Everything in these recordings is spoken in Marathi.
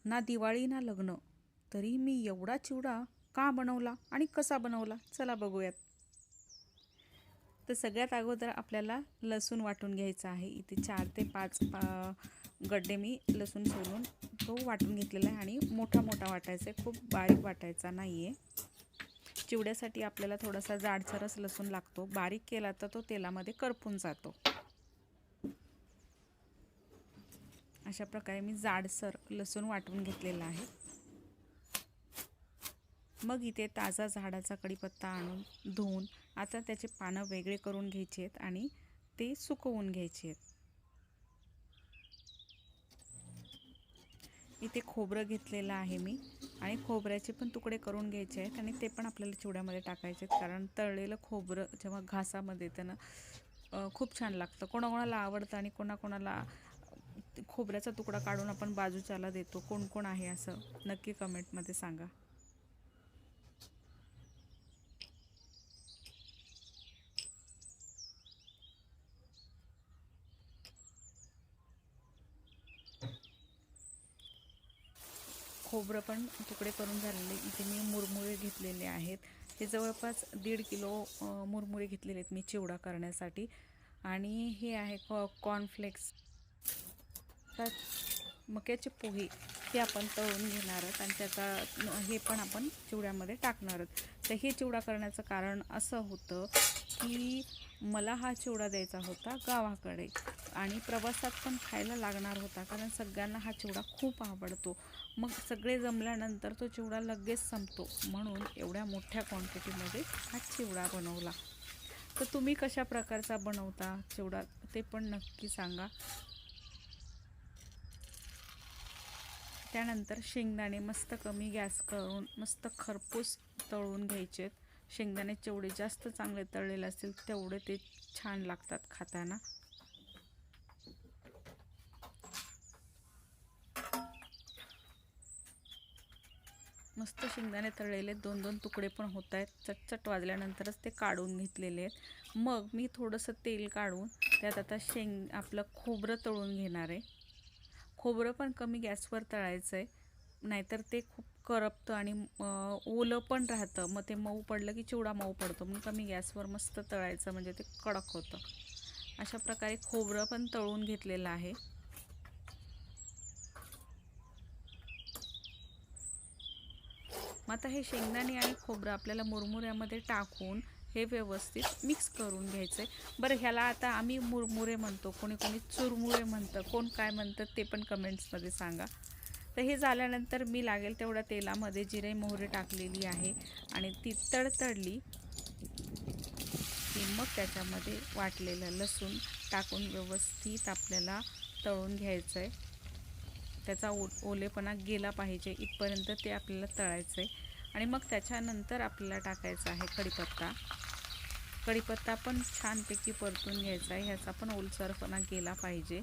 ना दिवाळी ना लग्न, तरी मी एवढा चिवडा का बनवला आणि कसा बनवला, चला बघूयात. तर सगळ्यात अगोदर आपल्याला लसूण वाटून घ्यायचा आहे. इथे 4 ते 5 गड्डे मी लसूण सोलून तो वाटून घेतलेला आहे आणि मोठा मोठा वाटायचा आहे, खूप बारीक वाटायचा नाही आहे. चिवड्यासाठी आपल्याला थोडासा जाडसरच लसूण लागतो, बारीक केला तर तो तेलामध्ये करपून जातो. अशा प्रकारे मी जाडसर लसूण वाटून घेतलेला आहे. मग इथे ताजा झाडाचा कढीपत्ता आणून धुवून आता त्याचे पानं वेगळे करून घ्यायचे आहेत आणि ते सुकवून घ्यायचे आहेत. इथे खोबरं घेतलेलं आहे मी आणि खोबऱ्याचे पण तुकडे करून घ्यायचे आहेत आणि ते पण आपल्याला चिवड्यामध्ये टाकायचे आहेत, कारण तळलेलं खोबरं जेव्हा घासामध्ये त्यानं खूप छान लागतं. कोणाकोणाला आवडतं आणि कोणाकोणाला खोबऱ्याचा तुकडा काढून आपण बाजूच्याला देतो. कोण कोण आहे असं नक्की कमेंटमध्ये सांगा. खोबरं पण तुकडे करून झालेले. इथे मी मुरमुरे घेतलेले आहेत. हे जवळपास 1.5 किलो मुरमुरे घेतलेले आहेत मी चिवडा करण्यासाठी. आणि हे आहे कॉर्नफ्लेक्स. तर मक्याचे पोहे हे आपण तळून घेणार आहोत आणि त्याचा हे पण आपण चिवड्यामध्ये टाकणार आहोत. तर हे चिवडा करण्याचं कारण असं होतं की मला हा चिवडा द्यायचा होता गावाकडे आणि प्रवासात पण खायला लागणार होता, कारण सगळ्यांना हा चिवडा खूप आवडतो. मग सगळे जमल्यानंतर तो चिवडा लगेच संपतो, म्हणून एवढ्या मोठ्या क्वांटिटीमध्ये हा चिवडा बनवला. तर तुम्ही कशा प्रकारचा बनवता चिवडा ते पण नक्की सांगा. त्यानंतर शेंगदाणे मस्त कमी गॅस करून मस्त खरपूस तळून घ्यायचेत. शेंगदाणे जेवढे जास्त चांगले तळलेले असतील तेवढे ते छान लागतात खाताना. मस्त शेंगदाणे तळलेले 2-2 तुकडे पण होत आहेत. चटचट वाजल्यानंतरच ते काढून घेतलेले आहेत. मग मी थोडंसं तेल काढून त्यात आता आपलं खोबरं तळून घेणार आहे. खोबरं पण कमी गॅसवर तळायचं आहे, नाहीतर ते खूप करपतं आणि ओलं पण राहतं. मग ते मऊ पडलं की चिवडा मऊ पडतो. मग कमी गॅसवर मस्त तळायचं, म्हणजे ते कडक होतं. अशा प्रकारे खोबरं पण तळून घेतलेलं आहे. मग आता हे शेंगदाणे आणि खोबरं आपल्याला मुरमुऱ्यामध्ये टाकून हे व्यवस्थित मिक्स करून घ्यायचं आहे. बरं, ह्याला आता आम्ही मुरमुरे म्हणतो, कोणी कोणी चुरमुरे म्हणतं, कोण काय म्हणतं ते पण कमेंट्समध्ये सांगा. तर हे झाल्यानंतर मी लागेल तेवढ्या तेलामध्ये जिरे मोहरी टाकलेली आहे आणि ती तडतडली की मग त्याच्यामध्ये वाटलेलं लसूण टाकून व्यवस्थित आपल्याला तळून घ्यायचं आहे. त्याचा ओलेपणा गेला पाहिजे इथपर्यंत ते आपल्याला तळायचं आहे. आणि मग त्याच्यानंतर आपल्याला टाकायचा आहे कढीपत्ता. कढीपत्ता पण छानपैकी परतून घ्यायचा आहे. ह्याचा पण ओलसरपणा गेला पाहिजे,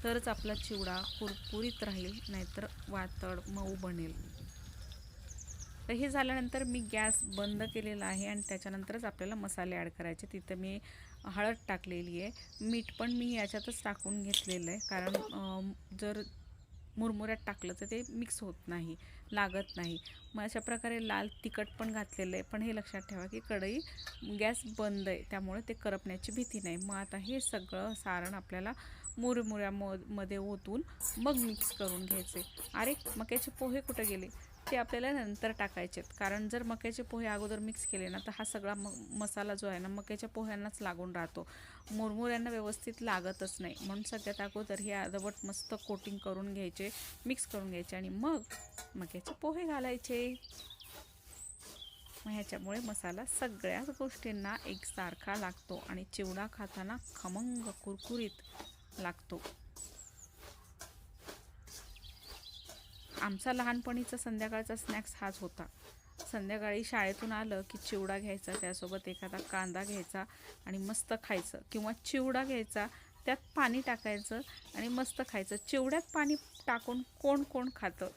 तरच आपला चिवडा कुरकुरीत राहील, नाहीतर वातड मऊ बनेल. तर हे झाल्यानंतर मी गॅस बंद केलेला आहे आणि त्याच्यानंतरच आपल्याला मसाले ॲड करायचे. तिथं मी हळद टाकलेली आहे, मीठ पण मी याच्यातच टाकून घेतलेलं आहे, कारण जर मुरमुऱ्यात टाकलं तर ते मिक्स होत नाही, लागत नाही. मग अशा प्रकारे लाल तिखट पण घातलेलं आहे. पण हे लक्षात ठेवा की कढई गॅस बंद आहे, त्यामुळे ते करपण्याची भीती नाही. मग आता हे सगळं सारण आपल्याला मुरमुऱ्यामध्ये ओतून मग मिक्स करून घ्यायचे. अरे, मक्याचे पोहे कुठे गेले? ते आपल्याला नंतर टाकायचे आहेत, कारण जर मक्याचे पोहे अगोदर मिक्स केले ना तर हा सगळा मसाला जो आहे ना मक्याच्या पोह्यांनाच लागून राहतो, मुरमुऱ्यांना व्यवस्थित लागतच नाही. म्हणून सगळ्यात अगोदर हे अर्धवट मस्त कोटिंग करून घ्यायचे, मिक्स करून घ्यायचे आणि मग मक्याचे पोहे घालायचे. मग ह्याच्यामुळे मसाला सगळ्याच गोष्टींना एकसारखा लागतो आणि चिवडा खाताना खमंग कुरकुरीत लागतो. आमचा लहानपणीचा संध्याकाळचा स्नॅक्स हाच होता. संध्याकाळी शाळेतून आलं की चिवडा घ्यायचा, त्यासोबत एखादा कांदा घ्यायचा आणि मस्त खायचं, किंवा चिवडा घ्यायचा, त्यात पाणी टाकायचं आणि मस्त खायचं. चिवड्यात पाणी टाकून कोण कोण खातं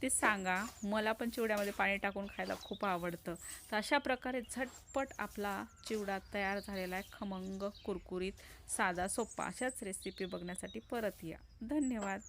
ते सांगा. मला पण चिवड्यामध्ये पाणी टाकून खायला खूप आवडतं. तर अशा प्रकारे झटपट आपला चिवडा तयार झालेला आहे, खमंग कुरकुरीत, साधा सोपा. अशाच रेसिपी बघण्यासाठी परत या. धन्यवाद.